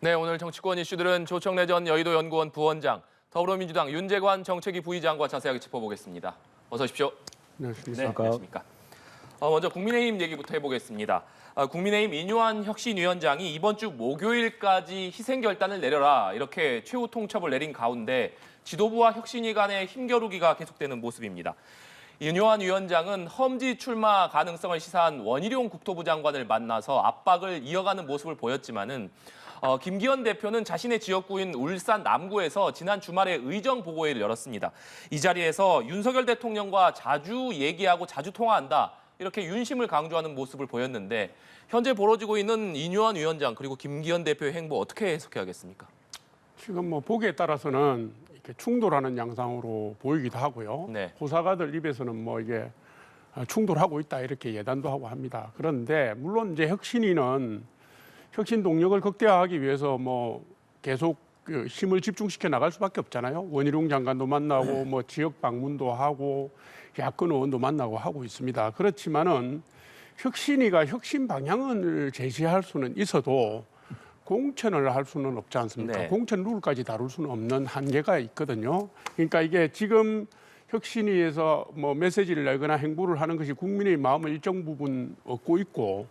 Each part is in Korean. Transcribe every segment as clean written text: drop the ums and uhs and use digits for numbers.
네, 오늘 정치권 이슈들은 조청래 전 여의도연구원 부원장, 더불어민주당 윤재관 정책위 부의장과 자세하게 짚어보겠습니다. 어서 오십시오. 네, 안녕하십니까. 먼저 국민의힘 얘기부터 해보겠습니다. 국민의힘 인요한 혁신위원장이 이번 주 목요일까지 희생결단을 내려라 이렇게 최후 통첩을 내린 가운데 지도부와 혁신위 간의 힘겨루기가 계속되는 모습입니다. 인요한 위원장은 험지 출마 가능성을 시사한 원희룡 국토부 장관을 만나서 압박을 이어가는 모습을 보였지만은 김기현 대표는 자신의 지역구인 울산 남구에서 지난 주말에 의정 보고회를 열었습니다. 이 자리에서 윤석열 대통령과 자주 얘기하고 자주 통화한다. 이렇게 윤심을 강조하는 모습을 보였는데 현재 벌어지고 있는 인요한 위원장 그리고 김기현 대표의 행보 어떻게 해석해야겠습니까? 지금 뭐 보기에 따라서는 이렇게 충돌하는 양상으로 보이기도 하고요. 네. 호사가들 입에서는 뭐 이게 충돌하고 있다 이렇게 예단도 하고 합니다. 그런데 물론 이제 혁신위는 혁신 동력을 극대화하기 위해서 뭐 계속 그 힘을 집중시켜 나갈 수밖에 없잖아요. 원희룡 장관도 만나고 뭐 지역 방문도 하고 야권 의원도 만나고 하고 있습니다. 그렇지만은 혁신위가 혁신 방향을 제시할 수는 있어도 공천을 할 수는 없지 않습니까? 네. 공천 룰까지 다룰 수는 없는 한계가 있거든요. 그러니까 이게 지금 혁신위에서 뭐 메시지를 내거나 행보를 하는 것이 국민의 마음을 일정 부분 얻고 있고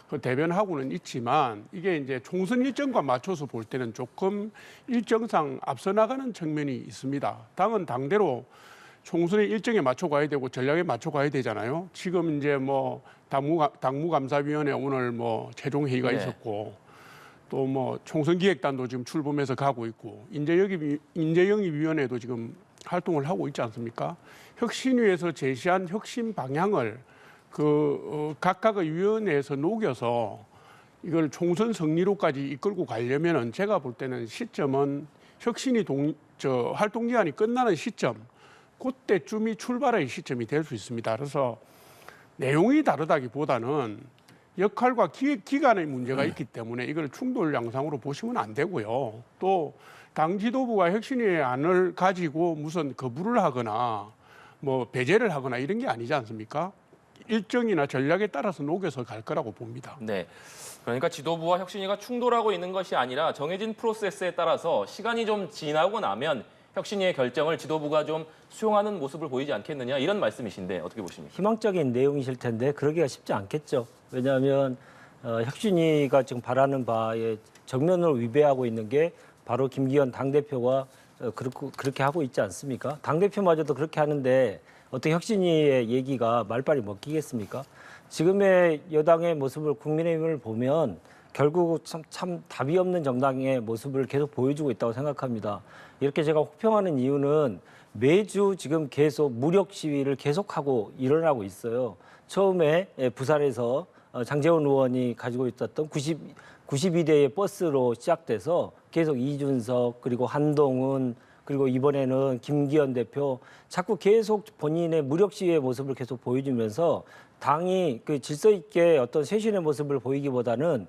그 대변하고는 있지만 이게 이제 총선 일정과 맞춰서 볼 때는 조금 일정상 앞서 나가는 측면이 있습니다. 당은 당대로 총선의 일정에 맞춰 가야 되고 전략에 맞춰 가야 되잖아요. 지금 이제 뭐 당무감사위원회 오늘 뭐 최종 회의가 네. 있었고 또 뭐 총선 기획단도 지금 출범해서 가고 있고 인재영입 위원회도 지금 활동을 하고 있지 않습니까? 혁신위에서 제시한 혁신 방향을 각각의 위원회에서 녹여서 이걸 총선 승리로까지 이끌고 가려면은 제가 볼 때는 시점은 혁신이 활동 기간이 끝나는 시점, 그때쯤이 출발의 시점이 될 수 있습니다. 그래서 내용이 다르다기보다는 역할과 기획 기간의 문제가 있기 때문에 이걸 충돌 양상으로 보시면 안 되고요. 또 당 지도부가 혁신위의 안을 가지고 무슨 거부를 하거나 뭐 배제를 하거나 이런 게 아니지 않습니까? 일정이나 전략에 따라서 녹여서 갈 거라고 봅니다. 네. 그러니까 지도부와 혁신위가 충돌하고 있는 것이 아니라 정해진 프로세스에 따라서 시간이 좀 지나고 나면 혁신위의 결정을 지도부가 좀 수용하는 모습을 보이지 않겠느냐 이런 말씀이신데 어떻게 보십니까? 희망적인 내용이실 텐데 그러기가 쉽지 않겠죠. 왜냐하면 혁신위가 지금 바라는 바에 정면으로 위배하고 있는 게 바로 김기현 당대표가 그렇게 하고 있지 않습니까? 당대표마저도 그렇게 하는데 어떻게 혁신위의 얘기가 말빨이 먹히겠습니까? 지금의 여당의 모습을 국민의힘을 보면 결국 참 답이 없는 정당의 모습을 계속 보여주고 있다고 생각합니다. 이렇게 제가 혹평하는 이유는 매주 지금 계속 무력 시위를 계속하고 일어나고 있어요. 처음에 부산에서 장제원 의원이 가지고 있었던 92대의 버스로 시작돼서 계속 이준석 그리고 한동훈 그리고 이번에는 김기현 대표 자꾸 계속 본인의 무력 시위의 모습을 계속 보여주면서 당이 그 질서 있게 어떤 쇄신의 모습을 보이기보다는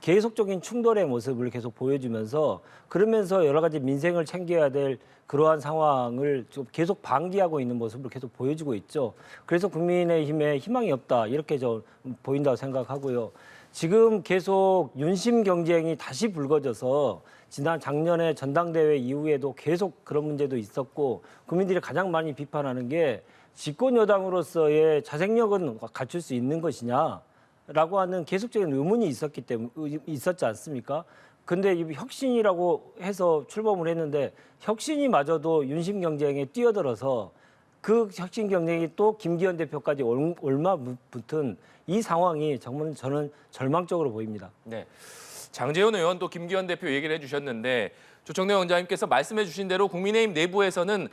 계속적인 충돌의 모습을 계속 보여주면서 그러면서 여러 가지 민생을 챙겨야 될 그러한 상황을 좀 계속 방기하고 있는 모습을 계속 보여주고 있죠. 그래서 국민의힘에 희망이 없다 이렇게 보인다고 생각하고요. 지금 계속 윤심 경쟁이 다시 불거져서 지난 작년에 전당대회 이후에도 계속 그런 문제도 있었고 국민들이 가장 많이 비판하는 게 집권 여당으로서의 자생력은 갖출 수 있는 것이냐라고 하는 계속적인 의문이 있었지 않습니까? 근데 이 혁신이라고 해서 출범을 했는데 혁신이마저도 윤심 경쟁에 뛰어들어서 그 혁신 경쟁이 또 김기현 대표까지 올마붙은 이 상황이 정말 저는 절망적으로 보입니다. 네. 장제원 의원 또 김기현 대표 얘기를 해주셨는데 조청래 원장님께서 말씀해 주신 대로 국민의힘 내부에서는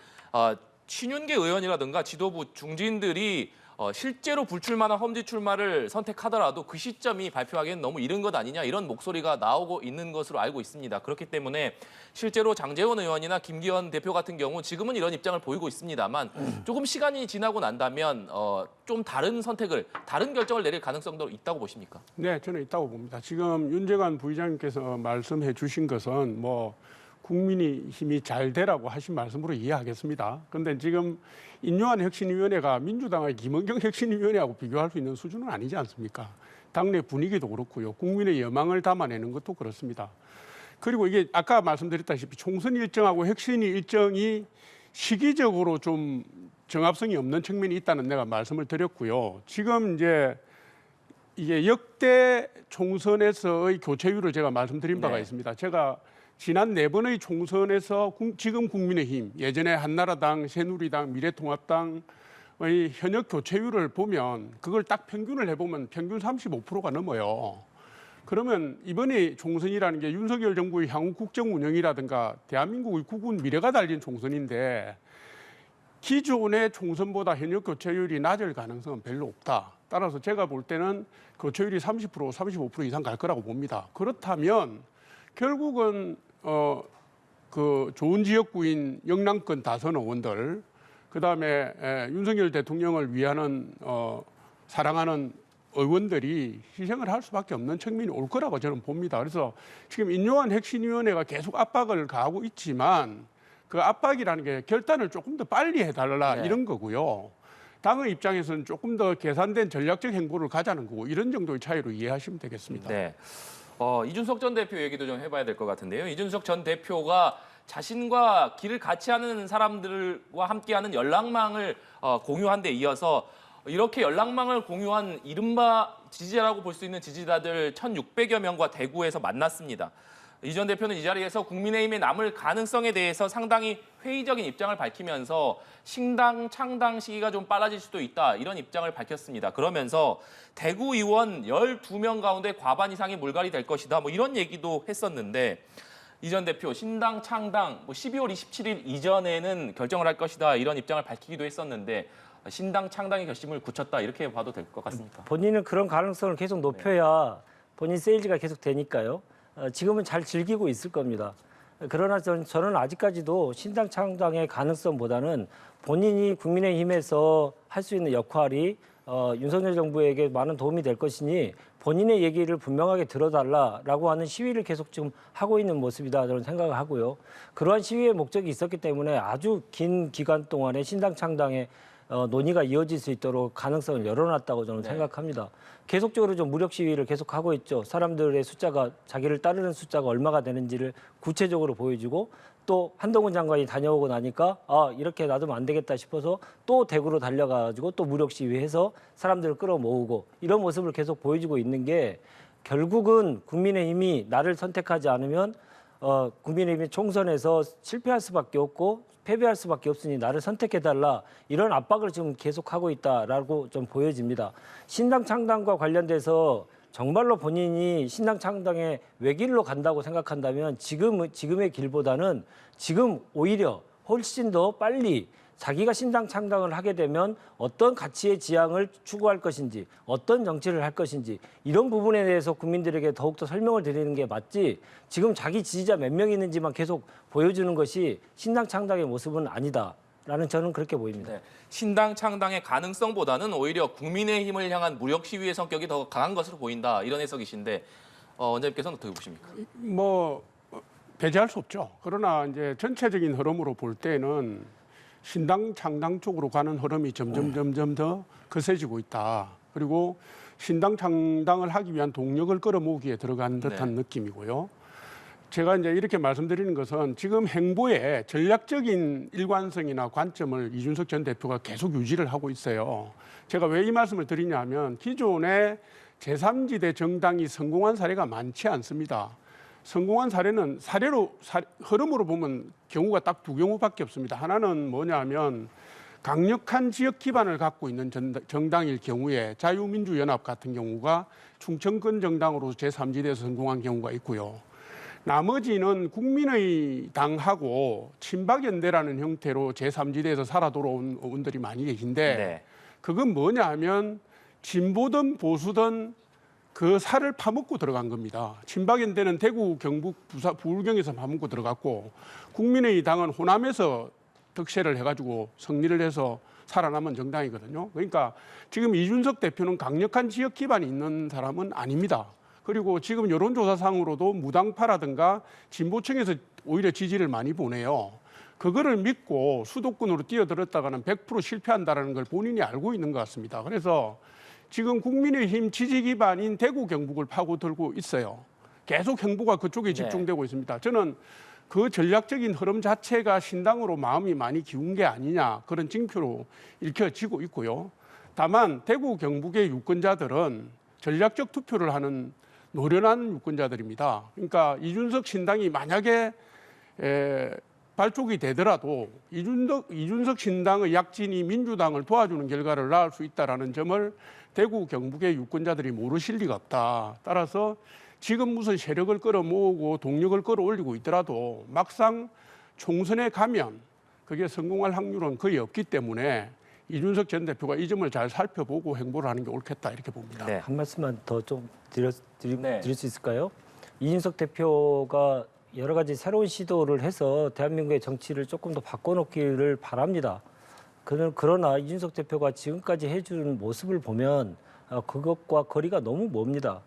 친윤계 의원이라든가 지도부 중진들이 실제로 불출마나 험지 출마를 선택하더라도 그 시점이 발표하기엔 너무 이른 것 아니냐 이런 목소리가 나오고 있는 것으로 알고 있습니다. 그렇기 때문에 실제로 장제원 의원이나 김기현 대표 같은 경우 지금은 이런 입장을 보이고 있습니다만 조금 시간이 지나고 난다면 좀 다른 선택을, 다른 결정을 내릴 가능성도 있다고 보십니까? 네, 저는 있다고 봅니다. 지금 윤재관 부의장님께서 말씀해 주신 것은 뭐 국민의힘이 잘 되라고 하신 말씀으로 이해하겠습니다. 그런데 지금 인요한 혁신위원회가 민주당의 김은경 혁신위원회하고 비교할 수 있는 수준은 아니지 않습니까? 당내 분위기도 그렇고요. 국민의 여망을 담아내는 것도 그렇습니다. 그리고 이게 아까 말씀드렸다시피 총선 일정하고 혁신위 일정이 시기적으로 좀 정합성이 없는 측면이 있다는 내가 말씀을 드렸고요. 지금 이제 이게 역대 총선에서의 교체율을 제가 말씀드린 바가 네. 있습니다. 제가 지난 4번의 총선에서 지금 국민의힘, 예전에 한나라당, 새누리당, 미래통합당의 현역 교체율을 보면 그걸 딱 평균을 해보면 평균 35%가 넘어요. 그러면 이번에 총선이라는 게 윤석열 정부의 향후 국정 운영이라든가 대한민국의 국군 미래가 달린 총선인데 기존의 총선보다 현역 교체율이 낮을 가능성은 별로 없다. 따라서 제가 볼 때는 교체율이 30%, 35% 이상 갈 거라고 봅니다. 그렇다면 결국은 그 좋은 지역구인 영남권 다선 의원들, 그다음에 윤석열 대통령을 위하는 사랑하는 의원들이 희생을 할 수밖에 없는 측면이 올 거라고 저는 봅니다. 그래서 지금 인요한 혁신위원회가 계속 압박을 가하고 있지만 그 압박이라는 게 결단을 조금 더 빨리 해달라 네. 이런 거고요. 당의 입장에서는 조금 더 계산된 전략적 행보를 가자는 거고 이런 정도의 차이로 이해하시면 되겠습니다. 네. 이준석 전 대표 얘기도 좀 해봐야 될 것 같은데요. 이준석 전 대표가 자신과 길을 같이 하는 사람들과 함께하는 연락망을 공유한 데 이어서 이렇게 연락망을 공유한 이른바 지지자라고 볼 수 있는 지지자들 1,600여 명과 대구에서 만났습니다. 이 전 대표는 이 자리에서 국민의힘에 남을 가능성에 대해서 상당히 회의적인 입장을 밝히면서 신당 창당 시기가 좀 빨라질 수도 있다 이런 입장을 밝혔습니다. 그러면서 대구 의원 12명 가운데 과반 이상이 물갈이 될 것이다 뭐 이런 얘기도 했었는데 이 전 대표 신당 창당 12월 27일 이전에는 결정을 할 것이다 이런 입장을 밝히기도 했었는데 신당 창당의 결심을 굳혔다 이렇게 봐도 될 것 같습니까? 본인은 그런 가능성을 계속 높여야 본인 세일즈가 계속 되니까요. 지금은 잘 즐기고 있을 겁니다. 그러나 저는 아직까지도 신당 창당의 가능성보다는 본인이 국민의힘에서 할 수 있는 역할이 윤석열 정부에게 많은 도움이 될 것이니 본인의 얘기를 분명하게 들어달라라고 하는 시위를 계속 지금 하고 있는 모습이다 저는 생각을 하고요. 그러한 시위의 목적이 있었기 때문에 아주 긴 기간 동안에 신당 창당에 논의가 이어질 수 있도록 가능성을 열어놨다고 저는 생각합니다. 계속적으로 좀 무력 시위를 계속하고 있죠. 사람들의 숫자가 자기를 따르는 숫자가 얼마가 되는지를 구체적으로 보여주고 또 한동훈 장관이 다녀오고 나니까 이렇게 놔두면 안 되겠다 싶어서 또 대구로 달려가지고 또 무력 시위해서 사람들을 끌어모으고 이런 모습을 계속 보여주고 있는 게 결국은 국민의힘이 나를 선택하지 않으면 국민의힘이 총선에서 실패할 수밖에 없고 패배할 수밖에 없으니 나를 선택해달라 이런 압박을 지금 계속하고 있다라고 좀 보여집니다. 신당 창당과 관련돼서 정말로 본인이 신당 창당의 외길로 간다고 생각한다면 지금의 길보다는 지금 오히려 훨씬 더 빨리 자기가 신당 창당을 하게 되면 어떤 가치의 지향을 추구할 것인지 어떤 정치를 할 것인지 이런 부분에 대해서 국민들에게 더욱더 설명을 드리는 게 맞지 지금 자기 지지자 몇 명 있는지만 계속 보여주는 것이 신당 창당의 모습은 아니다라는 저는 그렇게 보입니다. 네. 신당 창당의 가능성보다는 오히려 국민의힘을 향한 무력 시위의 성격이 더 강한 것으로 보인다 이런 해석이신데 원장님께서는 어떻게 보십니까? 뭐 배제할 수 없죠. 그러나 이제 전체적인 흐름으로 볼 때는 신당 창당 쪽으로 가는 흐름이 점점 더 거세지고 있다. 그리고 신당 창당을 하기 위한 동력을 끌어모으기에 들어간 듯한 느낌이고요. 제가 이제 이렇게 말씀드리는 것은 지금 행보에 전략적인 일관성이나 관점을 이준석 전 대표가 계속 유지를 하고 있어요. 제가 왜 이 말씀을 드리냐면 기존의 제3지대 정당이 성공한 사례가 많지 않습니다. 성공한 사례는 흐름으로 보면 경우가 딱 2경우밖에 없습니다. 하나는 뭐냐면 강력한 지역 기반을 갖고 있는 정당일 경우에 자유민주연합 같은 경우가 충청권 정당으로 제3지대에서 성공한 경우가 있고요. 나머지는 국민의당하고 친박연대라는 형태로 제3지대에서 살아 돌아온 의원들이 많이 계신데 그건 뭐냐 하면 진보든 보수든 그 살을 파먹고 들어간 겁니다. 친박연대는 대구, 경북, 부울경에서 파먹고 들어갔고 국민의당은 호남에서 득세를 해가지고 승리를 해서 살아남은 정당이거든요. 그러니까 지금 이준석 대표는 강력한 지역 기반이 있는 사람은 아닙니다. 그리고 지금 여론조사상으로도 무당파라든가 진보층에서 오히려 지지를 많이 보내요. 그거를 믿고 수도권으로 뛰어들었다가는 100% 실패한다는 걸 본인이 알고 있는 것 같습니다. 그래서 지금 국민의힘 지지 기반인 대구 경북을 파고들고 있어요. 계속 행보가 그쪽에 집중되고 있습니다. 저는 그 전략적인 흐름 자체가 신당으로 마음이 많이 기운 게 아니냐 그런 징표로 읽혀지고 있고요. 다만 대구 경북의 유권자들은 전략적 투표를 하는 노련한 유권자들입니다. 그러니까 이준석 신당이 만약에 발족이 되더라도 이준석 신당의 약진이 민주당을 도와주는 결과를 낳을 수 있다는 점을 대구 경북의 유권자들이 모르실 리가 없다. 따라서 지금 무슨 세력을 끌어모으고 동력을 끌어올리고 있더라도 막상 총선에 가면 그게 성공할 확률은 거의 없기 때문에 이준석 전 대표가 이 점을 잘 살펴보고 행보를 하는 게 옳겠다 이렇게 봅니다. 네. 한 말씀만 더 좀 드릴 네. 수 있을까요? 이준석 대표가 여러 가지 새로운 시도를 해서 대한민국의 정치를 조금 더 바꿔놓기를 바랍니다. 그러나 이준석 대표가 지금까지 해준 모습을 보면 그것과 거리가 너무 멉니다.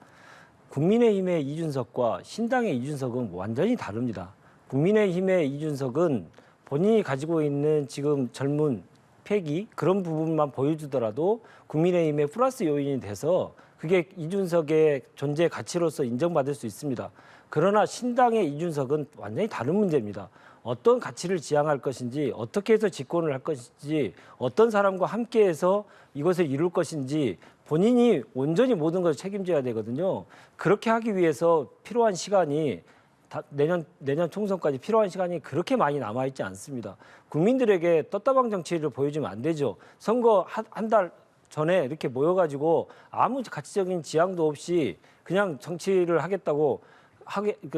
국민의힘의 이준석과 신당의 이준석은 완전히 다릅니다. 국민의힘의 이준석은 본인이 가지고 있는 지금 젊은 패기 그런 부분만 보여주더라도 국민의힘의 플러스 요인이 돼서 그게 이준석의 존재 가치로서 인정받을 수 있습니다. 그러나 신당의 이준석은 완전히 다른 문제입니다. 어떤 가치를 지향할 것인지, 어떻게 해서 집권을 할 것인지, 어떤 사람과 함께해서 이것을 이룰 것인지 본인이 온전히 모든 것을 책임져야 되거든요. 그렇게 하기 위해서 필요한 시간이 내년 총선까지 필요한 시간이 그렇게 많이 남아있지 않습니다. 국민들에게 떴다방 정치를 보여주면 안 되죠. 선거 한 달 전에 이렇게 모여가지고 아무 가치적인 지향도 없이 그냥 정치를 하겠다고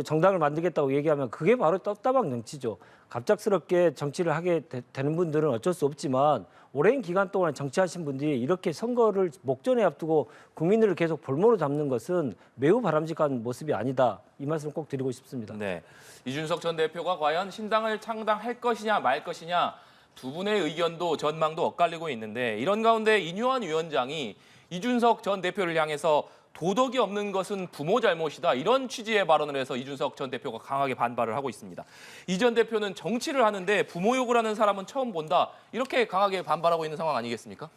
정당을 만들겠다고 얘기하면 그게 바로 떴다방 정치죠. 갑작스럽게 정치를 하게 되는 분들은 어쩔 수 없지만 오랜 기간 동안 정치하신 분들이 이렇게 선거를 목전에 앞두고 국민들을 계속 볼모로 잡는 것은 매우 바람직한 모습이 아니다. 이 말씀 꼭 드리고 싶습니다. 네. 이준석 전 대표가 과연 신당을 창당할 것이냐 말 것이냐 두 분의 의견도 전망도 엇갈리고 있는데 이런 가운데 인유한 위원장이 이준석 전 대표를 향해서 도덕이 없는 것은 부모 잘못이다. 이런 취지의 발언을 해서 이준석 전 대표가 강하게 반발을 하고 있습니다. 이 전 대표는 정치를 하는데 부모 욕을 하는 사람은 처음 본다. 이렇게 강하게 반발하고 있는 상황 아니겠습니까?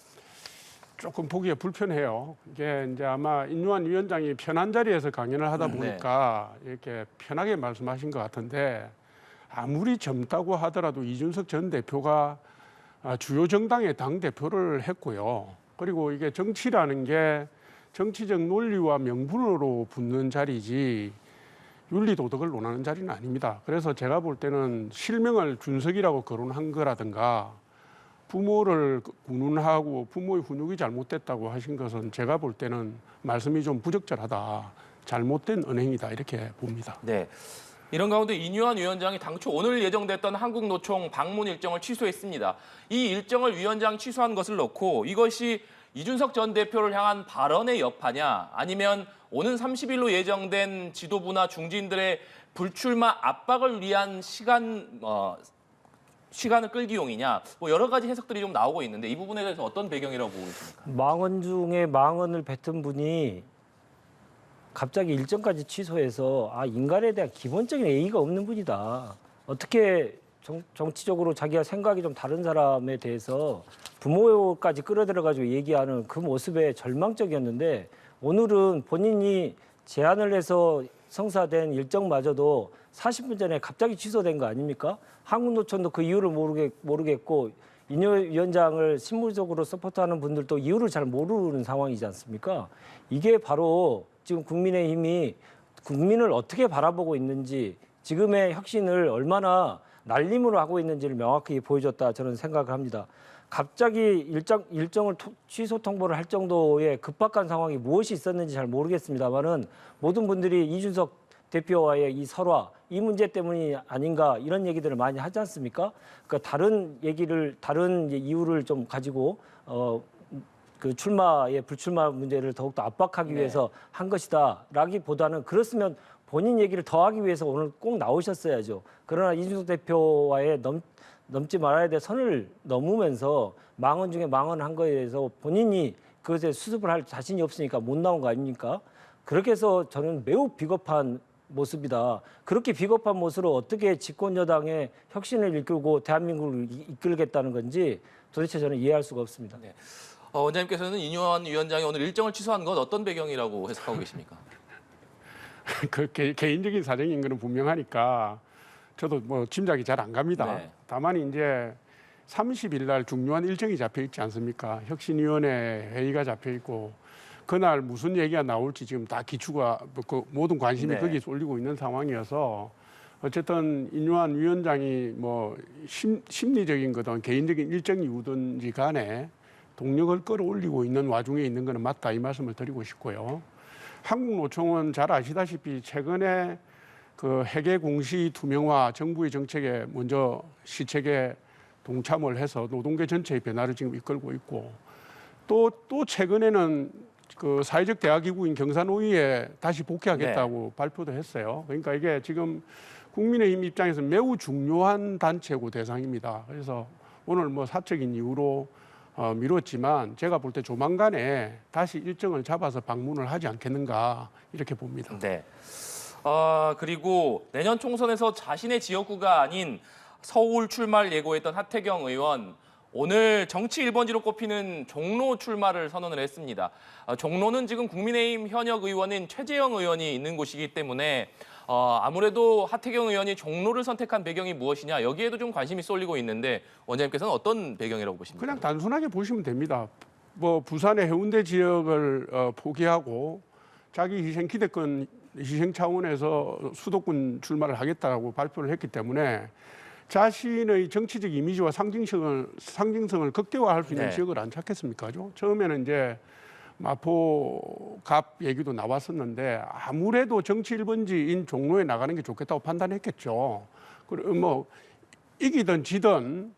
조금 보기에 불편해요. 이게 이제 아마 인유한 위원장이 편한 자리에서 강연을 하다 보니까 이렇게 편하게 말씀하신 것 같은데 아무리 젊다고 하더라도 이준석 전 대표가 주요 정당의 당 대표를 했고요. 그리고 이게 정치라는 게 정치적 논리와 명분으로 붙는 자리지 윤리 도덕을 논하는 자리는 아닙니다. 그래서 제가 볼 때는 실명을 준석이라고 거론한 거라든가 부모를 운운하고 부모의 훈육이 잘못됐다고 하신 것은 제가 볼 때는 말씀이 좀 부적절하다. 잘못된 언행이다 이렇게 봅니다. 네. 이런 가운데 인유한 위원장이 당초 오늘 예정됐던 한국노총 방문 일정을 취소했습니다. 이 일정을 위원장이 취소한 것을 놓고 이것이 이준석 전 대표를 향한 발언의 여파냐 아니면 오는 30일로 예정된 지도부나 중진들의 불출마 압박을 위한 시간을 끌기용이냐 뭐 여러 가지 해석들이 좀 나오고 있는데 이 부분에 대해서 어떤 배경이라고 보고 계십니까? 망언 중에 망언을 뱉은 분이 갑자기 일정까지 취소해서 인간에 대한 기본적인 예의가 없는 분이다. 어떻게 정치적으로 자기가 생각이 좀 다른 사람에 대해서 부모까지 끌어들여가지고 얘기하는 그 모습에 절망적이었는데 오늘은 본인이 제안을 해서 성사된 일정마저도 40분 전에 갑자기 취소된 거 아닙니까? 한국노총도 그 이유를 모르겠고 인유 위원장을 실무적으로 서포트하는 분들도 이유를 잘 모르는 상황이지 않습니까? 이게 바로 지금 국민의힘이 국민을 어떻게 바라보고 있는지 지금의 혁신을 얼마나 날림으로 하고 있는지를 명확히 보여줬다 저는 생각을 합니다. 갑자기 일정을 취소 통보를 할 정도의 급박한 상황이 무엇이 있었는지 잘 모르겠습니다만은 모든 분들이 이준석 대표와의 이 설화, 이 문제 때문이 아닌가 이런 얘기들을 많이 하지 않습니까? 그러니까 다른 이유를 좀 가지고 그 불출마 문제를 더욱더 압박하기 위해서 한 것이다라기보다는 그렇으면 본인 얘기를 더 하기 위해서 오늘 꼭 나오셨어야죠. 그러나 이준석 대표와의 넘지 말아야 될 선을 넘으면서 망언 중에 망언한 거에 대해서 본인이 그것에 수습을 할 자신이 없으니까 못 나온 거 아닙니까? 그렇게 해서 저는 매우 비겁한 모습이다. 그렇게 비겁한 모습으로 어떻게 집권 여당의 혁신을 이끌고 대한민국을 이끌겠다는 건지 도대체 저는 이해할 수가 없습니다. 네. 원장님께서는 인유한 위원장이 오늘 일정을 취소한 건 어떤 배경이라고 해석하고 계십니까? 개인적인 사정인 거는 분명하니까 저도 뭐 짐작이 잘 안 갑니다. 네. 다만 이제 30일 날 중요한 일정이 잡혀 있지 않습니까? 혁신위원회 회의가 잡혀 있고 그날 무슨 얘기가 나올지 지금 다 기추가 그 모든 관심이 네. 거기에 쏠리고 있는 상황이어서 어쨌든 인유한 위원장이 뭐 심리적인 거든 개인적인 일정 이유든지 간에 동력을 끌어올리고 있는 와중에 있는 것은 맞다 이 말씀을 드리고 싶고요. 한국노총은 잘 아시다시피 최근에 그 회계 공시 투명화 정부의 정책에 먼저 시책에 동참을 해서 노동계 전체의 변화를 지금 이끌고 있고 또 최근에는 그 사회적 대화기구인 경사노위에 다시 복귀하겠다고 발표도 했어요. 그러니까 이게 지금 국민의힘 입장에서 매우 중요한 단체고 대상입니다. 그래서 오늘 뭐 사적인 이유로 미뤘지만 제가 볼 때 조만간에 다시 일정을 잡아서 방문을 하지 않겠는가 이렇게 봅니다. 네. 그리고 내년 총선에서 자신의 지역구가 아닌 서울 출마를 예고했던 하태경 의원 오늘 정치 1번지로 꼽히는 종로 출마를 선언을 했습니다. 종로는 지금 국민의힘 현역 의원인 최재형 의원이 있는 곳이기 때문에 아무래도 하태경 의원이 종로를 선택한 배경이 무엇이냐 여기에도 좀 관심이 쏠리고 있는데 원장님께서는 어떤 배경이라고 보십니까? 그냥 단순하게 보시면 됩니다. 뭐 부산의 해운대 지역을 포기하고 자기 희생 기대권 희생 차원에서 수도권 출마를 하겠다고 발표를 했기 때문에 자신의 정치적 이미지와 상징성을 극대화할 수 있는 네. 지역을 안 찾겠습니까? 처음에는 이제 마포 갑 얘기도 나왔었는데 아무래도 정치 1번지인 종로에 나가는 게 좋겠다고 판단했겠죠. 그리고 뭐 이기든 지든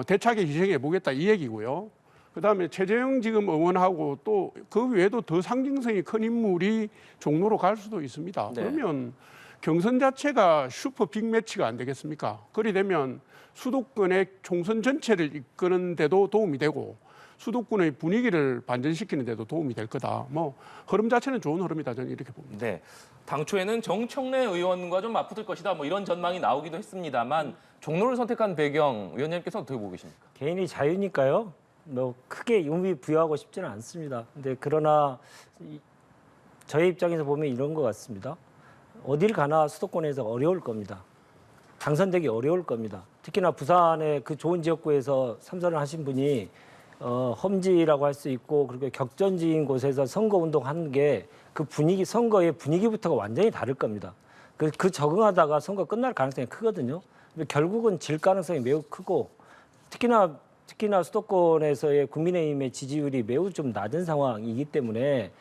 대차게 희생해 보겠다 이 얘기고요. 그다음에 최재형 지금 의원하고 또 그 외에도 더 상징성이 큰 인물이 종로로 갈 수도 있습니다. 네. 그러면 경선 자체가 슈퍼 빅매치가 안 되겠습니까? 그리 되면 수도권의 총선 전체를 이끄는 데도 도움이 되고 수도권의 분위기를 반전시키는 데도 도움이 될 거다. 뭐 흐름 자체는 좋은 흐름이다. 저는 이렇게 봅니다. 네. 당초에는 정청래 의원과 좀 맞붙을 것이다. 뭐 이런 전망이 나오기도 했습니다만 종로를 선택한 배경 위원장님께서 어떻게 보고 계십니까? 개인이 자유니까요. 뭐 크게 의미 부여하고 싶지는 않습니다. 근데 그러나 저의 입장에서 보면 이런 것 같습니다. 어딜 가나 수도권에서 어려울 겁니다. 당선되기 어려울 겁니다. 특히나 부산의 그 좋은 지역구에서 삼선을 하신 분이 험지라고 할 수 있고 그리고 격전지인 곳에서 선거 운동하는 게 그 분위기 선거의 분위기부터가 완전히 다를 겁니다. 그 적응하다가 선거 끝날 가능성이 크거든요. 결국은 질 가능성이 매우 크고 특히나 수도권에서의 국민의힘의 지지율이 매우 좀 낮은 상황이기 때문에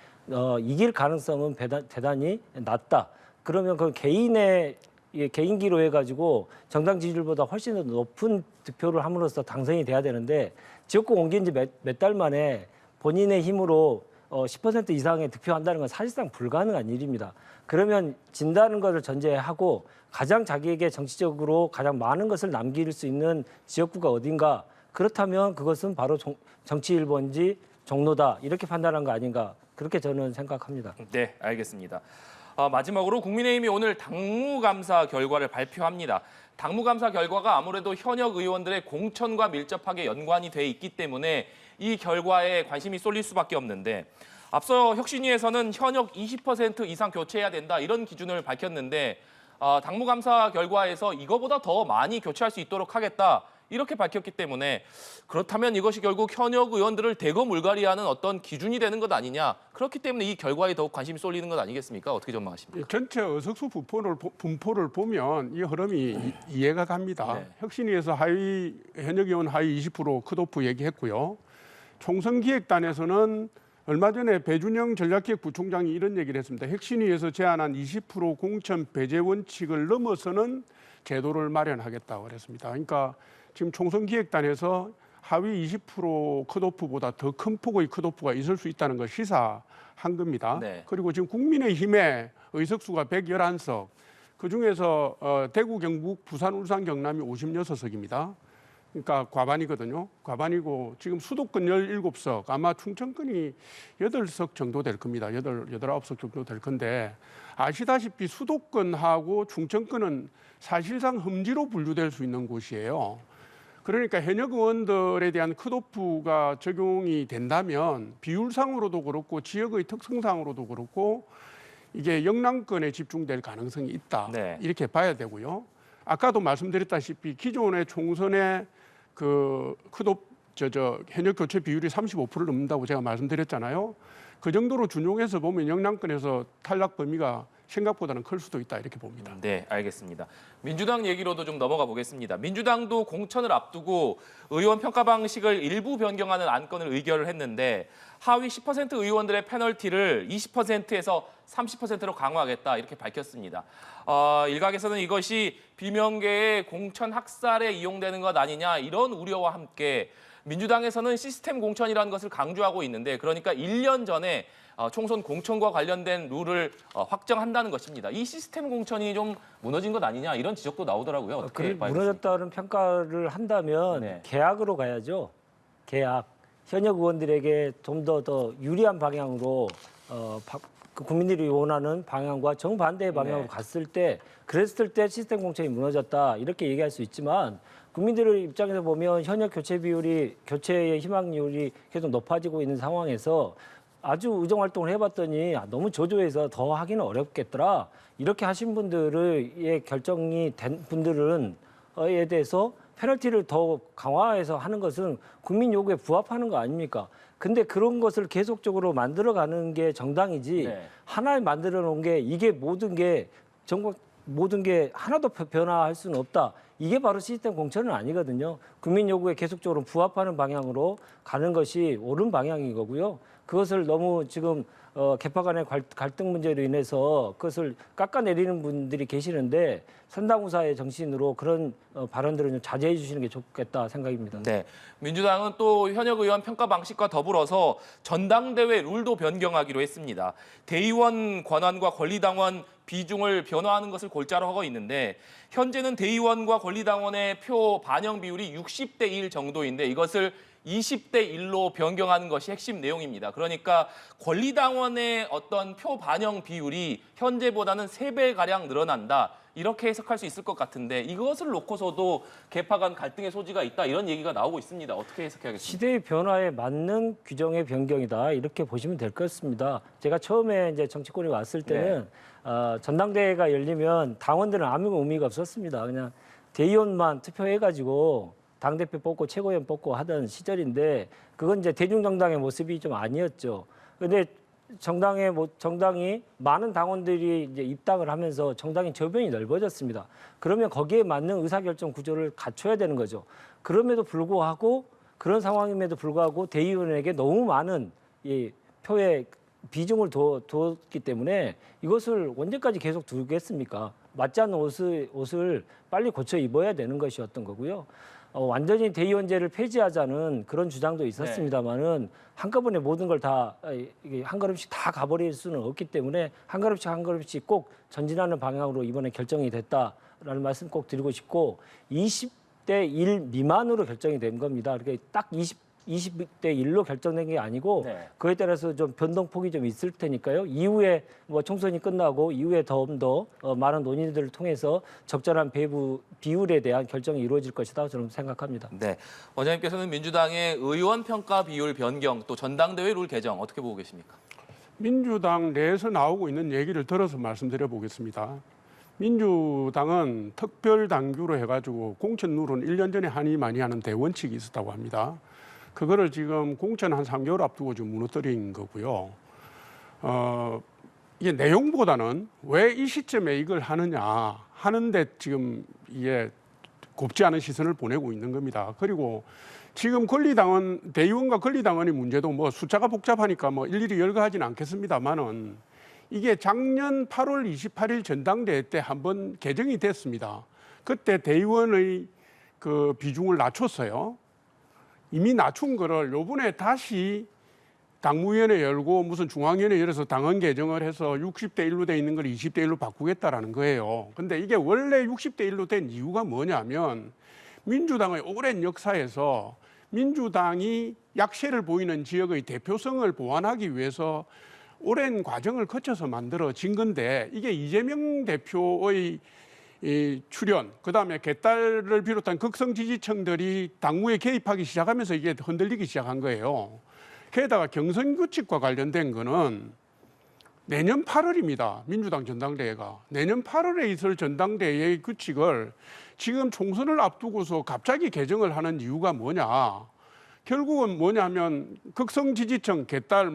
이길 가능성은 대단히 낮다. 그러면 그 개인기로 해가지고 정당 지지율보다 훨씬 더 높은 득표를 함으로써 당선이 돼야 되는데 지역구 옮긴 지 몇 달 만에 본인의 힘으로 10% 이상의 득표한다는 건 사실상 불가능한 일입니다. 그러면 진다는 것을 전제하고 가장 자기에게 정치적으로 가장 많은 것을 남길 수 있는 지역구가 어딘가 그렇다면 그것은 바로 정치 1번지 종로다 이렇게 판단한 거 아닌가 그렇게 저는 생각합니다. 네, 알겠습니다. 마지막으로 국민의힘이 오늘 당무감사 결과를 발표합니다. 당무감사 결과가 아무래도 현역 의원들의 공천과 밀접하게 연관이 돼 있기 때문에 이 결과에 관심이 쏠릴 수밖에 없는데 앞서 혁신위에서는 현역 20% 이상 교체해야 된다 이런 기준을 밝혔는데 당무감사 결과에서 이거보다 더 많이 교체할 수 있도록 하겠다 이렇게 밝혔기 때문에 그렇다면 이것이 결국 현역 의원들을 대거 물갈이하는 어떤 기준이 되는 것 아니냐. 그렇기 때문에 이 결과에 더욱 관심이 쏠리는 것 아니겠습니까? 어떻게 전망하십니까? 전체 의석수 분포를 보면 이 흐름이 이해가 갑니다. 네. 혁신위에서 현역 의원 하위 20% 컷오프 얘기했고요. 총선기획단에서는 얼마 전에 배준영 전략기획부총장이 이런 얘기를 했습니다. 혁신위에서 제안한 20% 공천 배제 원칙을 넘어서는 제도를 마련하겠다고 그랬습니다. 그러니까 지금 총선기획단에서 하위 20% 컷오프보다 더 큰 폭의 컷오프가 있을 수 있다는 걸 시사한 겁니다. 네. 그리고 지금 국민의힘의 의석수가 111석, 그중에서 대구, 경북, 부산, 울산, 경남이 56석입니다. 그러니까 과반이거든요. 과반이고 지금 수도권 17석, 아마 충청권이 8석 정도 될 겁니다. 9석 정도 될 건데 아시다시피 수도권하고 충청권은 사실상 험지로 분류될 수 있는 곳이에요. 그러니까 현역 의원들에 대한 이게 영남권에 집중될 가능성이 있다. 네. 이렇게 봐야 되고요. 아까도 말씀드렸다시피 기존의 총선의 그 현역 교체 비율이 35%를 넘는다고 제가 말씀드렸잖아요. 그 정도로 준용해서 보면 영남권에서 탈락 범위가 생각보다는 클 수도 있다 이렇게 봅니다. 네, 알겠습니다. 민주당 얘기로도 좀 넘어가 보겠습니다. 민주당도 공천을 앞두고 의원 평가 방식을 일부 변경하는 안건을 의결을 했는데 하위 10% 의원들의 페널티를 20%에서 30%로 강화하겠다 이렇게 밝혔습니다. 일각에서는 이것이 비명계의 공천 학살에 이용되는 것 아니냐 이런 우려와 함께 민주당에서는 시스템 공천이라는 것을 강조하고 있는데 그러니까 1년 전에 총선 공천과 관련된 룰을 확정한다는 것입니다. 이 시스템 공천이 좀 무너진 것 아니냐 이런 지적도 나오더라고요. 어떻게 봐야 무너졌다는 평가를 한다면 네. 개학으로 가야죠. 개학. 현역 의원들에게 좀 더 유리한 방향으로 국민들이 원하는 방향과 정반대의 방향으로 네. 갔을 때 그랬을 때 시스템 공천이 무너졌다 이렇게 얘기할 수 있지만 국민들의 입장에서 보면 현역 교체 비율이 교체의 희망률이 계속 높아지고 있는 상황에서 아주 의정 활동을 해봤더니 너무 저조해서 더 하기는 어렵겠더라. 이렇게 하신 분들의 결정이 된 분들은에 대해서 페널티를 더 강화해서 하는 것은 국민 요구에 부합하는 거 아닙니까? 근데 그런 것을 계속적으로 만들어가는 게 정당이지 네. 하나에 만들어 놓은 게 이게 모든 게 하나도 변화할 수는 없다. 이게 바로 시스템 공천은 아니거든요. 국민 요구에 계속적으로 부합하는 방향으로 가는 것이 옳은 방향인 거고요. 그것을 너무 지금 개파 간의 갈등 문제로 인해서 그것을 깎아내리는 분들이 계시는데 선당우사의 정신으로 그런 발언들은 좀 자제해 주시는 게 좋겠다 생각입니다. 네, 민주당은 또 현역 의원 평가 방식과 더불어서 전당대회 룰도 변경하기로 했습니다. 대의원 권한과 권리당원 비중을 변화하는 것을 골자로 하고 있는데 현재는 대의원과 권리당원의 표 반영 비율이 60대 1 정도인데 이것을 20대 1로 변경하는 것이 핵심 내용입니다. 그러니까 권리당원의 어떤 표 반영 비율이 현재보다는 3배가량 늘어난다. 이렇게 해석할 수 있을 것 같은데 이것을 놓고서도 개파 간 갈등의 소지가 있다. 이런 얘기가 나오고 있습니다. 어떻게 해석해야겠습니까? 시대의 변화에 맞는 규정의 변경이다. 이렇게 보시면 될 것 같습니다. 제가 처음에 이제 정치권에 왔을 때는 전당대회가 열리면 당원들은 아무 의미가 없었습니다. 그냥 대의원만 투표해가지고 당대표 뽑고 최고위원 뽑고 하던 시절인데 그건 이제 대중정당의 모습이 좀 아니었죠. 그런데 정당이 많은 당원들이 이제 입당을 하면서 정당의 저변이 넓어졌습니다. 그러면 거기에 맞는 의사결정 구조를 갖춰야 되는 거죠. 그럼에도 불구하고 그런 상황임에도 불구하고 대의원에게 너무 많은 이 표의 비중을 뒀기 때문에 이것을 언제까지 계속 두겠습니까? 맞지 않는 옷을 빨리 고쳐 입어야 되는 것이었던 거고요. 완전히 대의원제를 폐지하자는 그런 주장도 있었습니다만은 한꺼번에 모든 걸 다 한 걸음씩 다 가버릴 수는 없기 때문에 한 걸음씩 꼭 전진하는 방향으로 이번에 결정이 됐다라는 말씀 꼭 드리고 싶고 20대 1 미만으로 결정이 된 겁니다. 그렇게 딱 20대 1로 결정된 게 아니고 그에 따라서 좀 변동폭이 좀 있을 테니까요. 이후에 뭐 총선이 끝나고 이후에 더 많은 논의들을 통해서 적절한 비율에 대한 결정이 이루어질 것이다 저는 생각합니다. 네, 원장님께서는 민주당의 의원 평가 비율 변경 또 전당대회 룰 개정 어떻게 보고 계십니까? 민주당 내에서 나오고 있는 얘기를 들어서 말씀드려 보겠습니다. 민주당은 특별 당규로 해가지고 공천 룰은 1년 전에 하니 많이 하는 대원칙이 있었다고 합니다. 그거를 지금 공천 한 3개월 앞두고 좀 무너뜨린 거고요. 이게 내용보다는 왜 이 시점에 이걸 하느냐 하는데 지금 이게 곱지 않은 시선을 보내고 있는 겁니다. 그리고 지금 대의원과 권리당원의 문제도 뭐 숫자가 복잡하니까 뭐 일일이 열거하지는 않겠습니다만은 이게 작년 8월 28일 전당대회 때 한번 개정이 됐습니다. 그때 대의원의 그 비중을 낮췄어요. 이미 낮춘 거를 요번에 다시 당무위원회 열고 무슨 중앙위원회 열어서 당헌 개정을 해서 60대 1로 돼 있는 걸 20대 1로 바꾸겠다라는 거예요. 근데 이게 원래 60대 1로 된 이유가 뭐냐면 민주당의 오랜 역사에서 민주당이 약세를 보이는 지역의 대표성을 보완하기 위해서 오랜 과정을 거쳐서 만들어진 건데 이게 이재명 대표의 이 출연, 그다음에 개딸을 비롯한 극성 지지층들이 당무에 개입하기 시작하면서 이게 흔들리기 시작한 거예요. 게다가 경선 규칙과 관련된 거는 내년 8월입니다. 민주당 전당대회가. 내년 8월에 있을 전당대회의 규칙을 지금 총선을 앞두고서 갑자기 개정을 하는 이유가 뭐냐. 결국은 뭐냐면 극성 지지층, 개딸,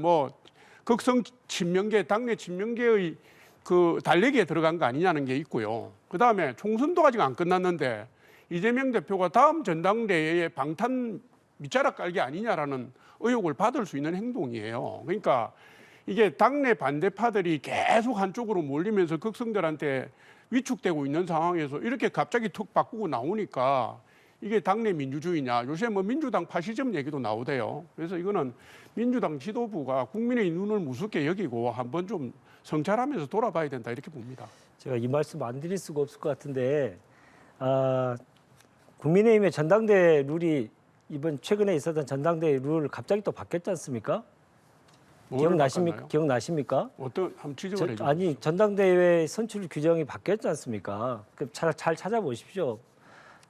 극성 친명계, 당내 친명계의 그 달래기에 들어간 거 아니냐는 게 있고요. 그다음에 총선도 아직 안 끝났는데 이재명 대표가 다음 전당대회에 방탄 밑자락 깔기 아니냐라는 의혹을 받을 수 있는 행동이에요. 그러니까 이게 당내 반대파들이 계속 한쪽으로 몰리면서 극성들한테 위축되고 있는 상황에서 이렇게 갑자기 툭 바꾸고 나오니까 이게 당내 민주주의냐. 요새 민주당 파시즘 얘기도 나오대요. 그래서 이거는 민주당 지도부가 국민의 눈을 무섭게 여기고 한번 좀 성찰하면서 돌아봐야 된다 이렇게 봅니다. 제가 이 말씀 안 드릴 수가 없을 것 같은데 국민의힘의 전당대회 룰이 이번 최근에 있었던 전당대회 룰 갑자기 또 바뀌었지 않습니까? 기억나십니까? 어떤 한번 지적을 해주세요. 아니 전당대회 선출 규정이 바뀌었지 않습니까? 잘 찾아보십시오.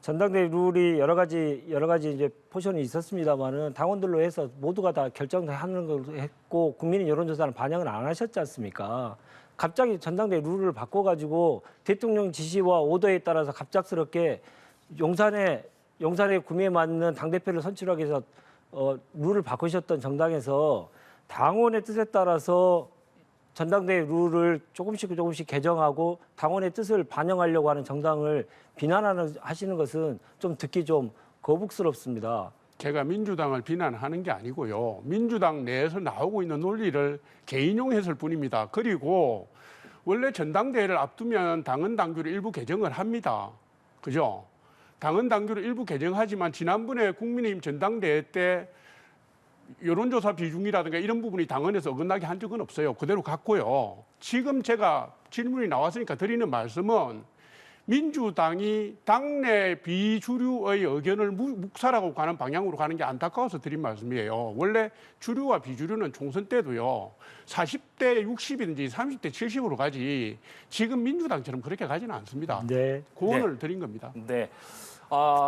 전당대회 룰이 여러 가지 이제 포션이 있었습니다만은 당원들로 해서 모두가 다 결정하는 걸로 했고 국민의 여론조사는 반영을 안 하셨지 않습니까? 갑자기 전당대회 룰을 바꿔가지고 대통령 지시와 오더에 따라서 갑작스럽게 용산의 구미에 맞는 당 대표를 선출하기 위해서 룰을 바꾸셨던 정당에서 당원의 뜻에 따라서 전당대회 룰을 조금씩 개정하고 당원의 뜻을 반영하려고 하는 정당을 비난하시는 것은 좀 듣기 좀 거북스럽습니다. 제가 민주당을 비난하는 게 아니고요. 민주당 내에서 나오고 있는 논리를 개인용했을 뿐입니다. 그리고 원래 전당대회를 앞두면 당헌 당규를 일부 개정을 합니다. 그죠? 당헌 당규를 일부 개정하지만 지난번에 국민의힘 전당대회 때 여론조사 비중이라든가 이런 부분이 당헌에서 어긋나게 한 적은 없어요. 그대로 갔고요. 지금 제가 질문이 나왔으니까 드리는 말씀은 민주당이 당내 비주류의 의견을 묵살하고 가는 방향으로 가는 게 안타까워서 드린 말씀이에요. 원래 주류와 비주류는 총선 때도요. 40대 60이든지 30대 70으로 가지 지금 민주당처럼 그렇게 가지는 않습니다. 네. 고언을 드린 겁니다. 네.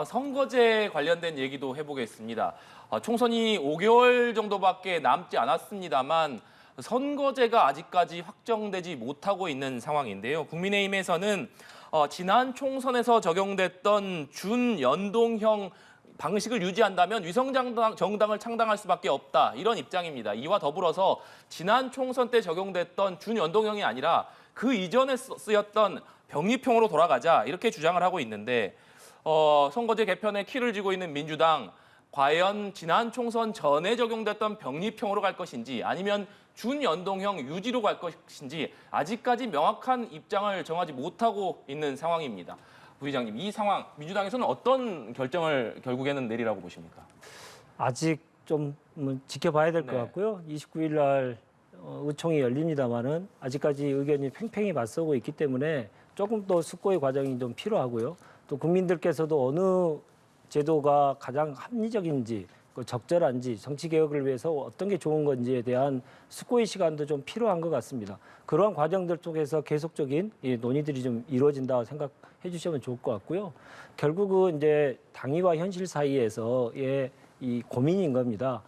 선거제 관련된 얘기도 해보겠습니다. 총선이 5개월 정도밖에 남지 않았습니다만 선거제가 아직까지 확정되지 못하고 있는 상황인데요. 국민의힘에서는 지난 총선에서 적용됐던 준연동형 방식을 유지한다면 위성정당을 창당할 수밖에 없다. 이런 입장입니다. 이와 더불어서 지난 총선 때 적용됐던 준연동형이 아니라 그 이전에 쓰였던 병립형으로 돌아가자 이렇게 주장을 하고 있는데 선거제 개편에 키를 쥐고 있는 민주당 과연 지난 총선 전에 적용됐던 병립형으로 갈 것인지 아니면 준연동형 유지로 갈 것인지 아직까지 명확한 입장을 정하지 못하고 있는 상황입니다. 부의장님, 이 상황 민주당에서는 어떤 결정을 결국에는 내리라고 보십니까? 아직 좀 지켜봐야 될 것 네. 같고요. 29일 날 의총이 열립니다만은 아직까지 의견이 팽팽히 맞서고 있기 때문에 조금 더 숙고의 과정이 좀 필요하고요. 또 국민들께서도 어느 제도가 가장 합리적인지 적절한지 정치 개혁을 위해서 어떤 게 좋은 건지에 대한 숙고의 시간도 좀 필요한 것 같습니다. 그러한 과정들 속에서 계속적인 논의들이 좀 이루어진다고 생각해 주시면 좋을 것 같고요. 결국은 이제 당위와 현실 사이에서의 이 고민인 겁니다.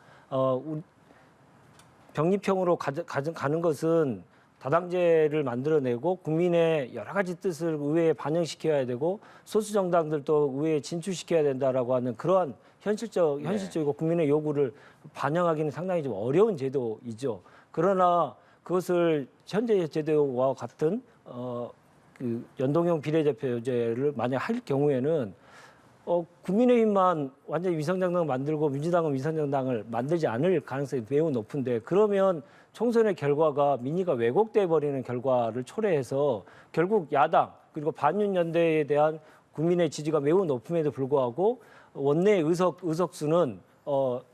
병립형으로 가는 것은 다당제를 만들어내고 국민의 여러 가지 뜻을 의회에 반영시켜야 되고 소수 정당들도 의회에 진출시켜야 된다라고 하는 그러한 현실적이고 국민의 요구를 반영하기는 상당히 좀 어려운 제도이죠. 그러나 그것을 현재 제도와 같은 그 연동형 비례대표제를 만약 할 경우에는 국민의힘만 완전히 위성정당을 만들고 민주당은 위성정당을 만들지 않을 가능성이 매우 높은데 그러면 총선의 결과가 민의가 왜곡돼 버리는 결과를 초래해서 결국 야당 그리고 반윤연대에 대한 국민의 지지가 매우 높음에도 불구하고 원내 의석수는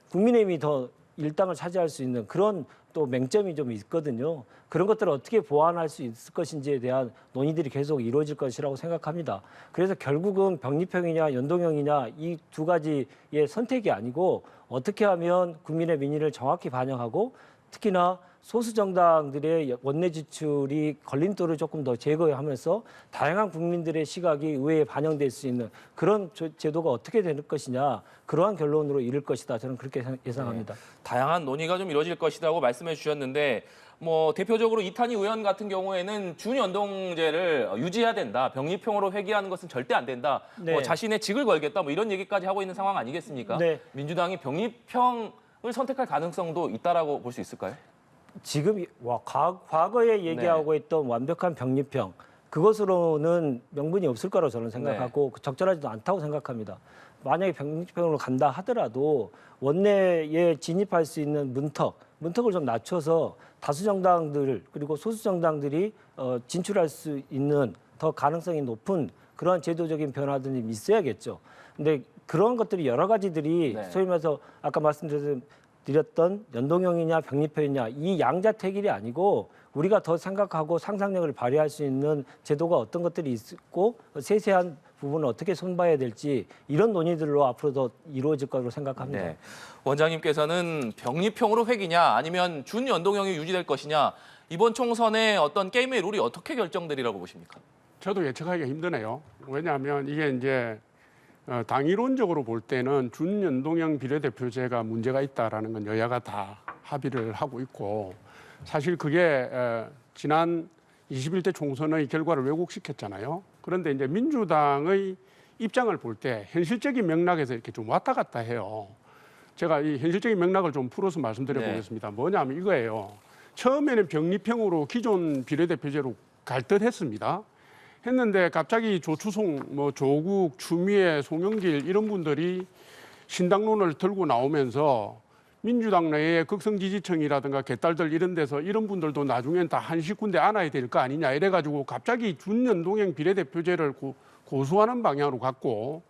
국민의힘이 더 일당을 차지할 수 있는 그런 또 맹점이 좀 있거든요. 그런 것들을 어떻게 보완할 수 있을 것인지에 대한 논의들이 계속 이루어질 것이라고 생각합니다. 그래서 결국은 병립형이냐 연동형이냐 이 두 가지의 선택이 아니고 어떻게 하면 국민의 민의를 정확히 반영하고 특히나 소수 정당들의 원내 지출이 걸림돌을 조금 더 제거하면서 다양한 국민들의 시각이 의회에 반영될 수 있는 그런 제도가 어떻게 될 것이냐 그러한 결론으로 이를 것이다. 저는 그렇게 예상합니다. 다양한 논의가 좀 이루어질 것이라고 말씀해 주셨는데 뭐 대표적으로 이탄희 의원 같은 경우에는 준연동제를 유지해야 된다. 병립형으로 회귀하는 것은 절대 안 된다. 네. 뭐 자신의 직을 걸겠다. 뭐 이런 얘기까지 하고 있는 상황 아니겠습니까? 네. 민주당이 병립형을 선택할 가능성도 있다라고 볼 수 있을까요? 지금 과거에 얘기하고 있던 완벽한 병립형 그것으로는 명분이 없을 거라고 저는 생각하고 적절하지도 않다고 생각합니다. 만약에 병립형으로 간다 하더라도 원내에 진입할 수 있는 문턱을 좀 낮춰서 다수 정당들 그리고 소수 정당들이 진출할 수 있는 더 가능성이 높은 그러한 제도적인 변화들이 있어야겠죠. 근데 그런 것들이 여러 가지들이 네. 소위 말해서 아까 말씀드렸던 연동형이냐 병립형이냐 이 양자택일이 아니고 우리가 더 생각하고 상상력을 발휘할 수 있는 제도가 어떤 것들이 있고 세세한 부분을 어떻게 손봐야 될지 이런 논의들로 앞으로 더 이루어질 거라고 생각합니다. 네. 원장님께서는 병립형으로 회귀냐 아니면 준연동형이 유지될 것이냐 이번 총선의 어떤 게임의 룰이 어떻게 결정되리라고 보십니까? 저도 예측하기가 힘드네요. 왜냐하면 이게 이제 당이론적으로 볼 때는 준연동형 비례대표제가 문제가 있다라는 건 여야가 다 합의를 하고 있고 사실 그게 지난 21대 총선의 결과를 왜곡시켰잖아요. 그런데 이제 민주당의 입장을 볼 때 현실적인 맥락에서 이렇게 좀 왔다 갔다 해요. 제가 이 현실적인 맥락을 좀 풀어서 말씀드려 보겠습니다. 뭐냐면 이거예요. 처음에는 병립형으로 기존 비례대표제로 갈 듯 했습니다. 했는데 갑자기 조추송, 뭐 조국, 추미애, 송영길 이런 분들이 신당론을 들고 나오면서 민주당 내에 극성지지층이라든가 개딸들 이런 데서 이런 분들도 나중엔 다 한 식군데 안아야 될 거 아니냐 이래가지고 갑자기 준연동형 비례대표제를 고수하는 방향으로 갔고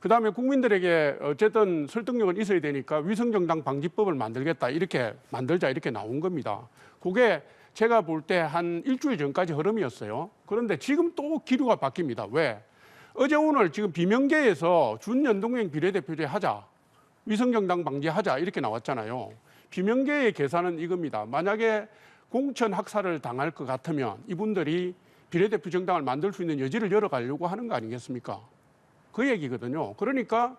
그다음에 국민들에게 어쨌든 설득력은 있어야 되니까 위성정당 방지법을 만들겠다 이렇게 만들자 이렇게 나온 겁니다. 그게 제가 볼 때 한 일주일 전까지 흐름이었어요. 그런데 지금 또 기류가 바뀝니다. 왜? 어제 오늘 지금 비명계에서 준연동형 비례대표제 하자. 위성정당 방지하자 이렇게 나왔잖아요. 비명계의 계산은 이겁니다. 만약에 공천 학살을 당할 것 같으면 이분들이 비례대표 정당을 만들 수 있는 여지를 열어가려고 하는 거 아니겠습니까? 그 얘기거든요. 그러니까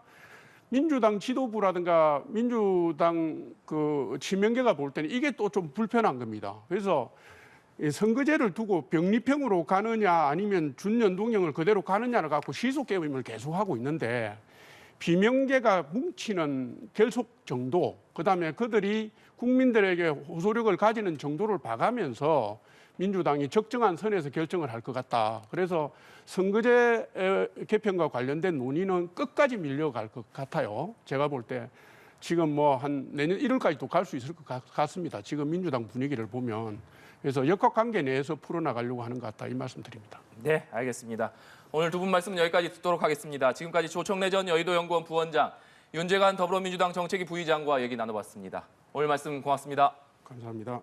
민주당 지도부라든가 민주당 그 친명계가 볼 때는 이게 또 좀 불편한 겁니다. 그래서 이 선거제를 두고 병립형으로 가느냐 아니면 준연동형을 그대로 가느냐를 갖고 시속 게임을 계속하고 있는데 비명계가 뭉치는 결속 정도, 그다음에 그들이 국민들에게 호소력을 가지는 정도를 봐가면서 민주당이 적정한 선에서 결정을 할 것 같다. 그래서 선거제 개편과 관련된 논의는 끝까지 밀려갈 것 같아요. 제가 볼 때 지금 뭐 한 내년 1월까지도 갈 수 있을 것 같습니다. 지금 민주당 분위기를 보면. 그래서 역학관계 내에서 풀어나가려고 하는 것 같다. 이 말씀 드립니다. 네, 알겠습니다. 오늘 두 분 말씀 여기까지 듣도록 하겠습니다. 지금까지 조청래 전 여의도연구원 부원장, 윤재관 더불어민주당 정책위 부의장과 얘기 나눠봤습니다. 오늘 말씀 고맙습니다. 감사합니다.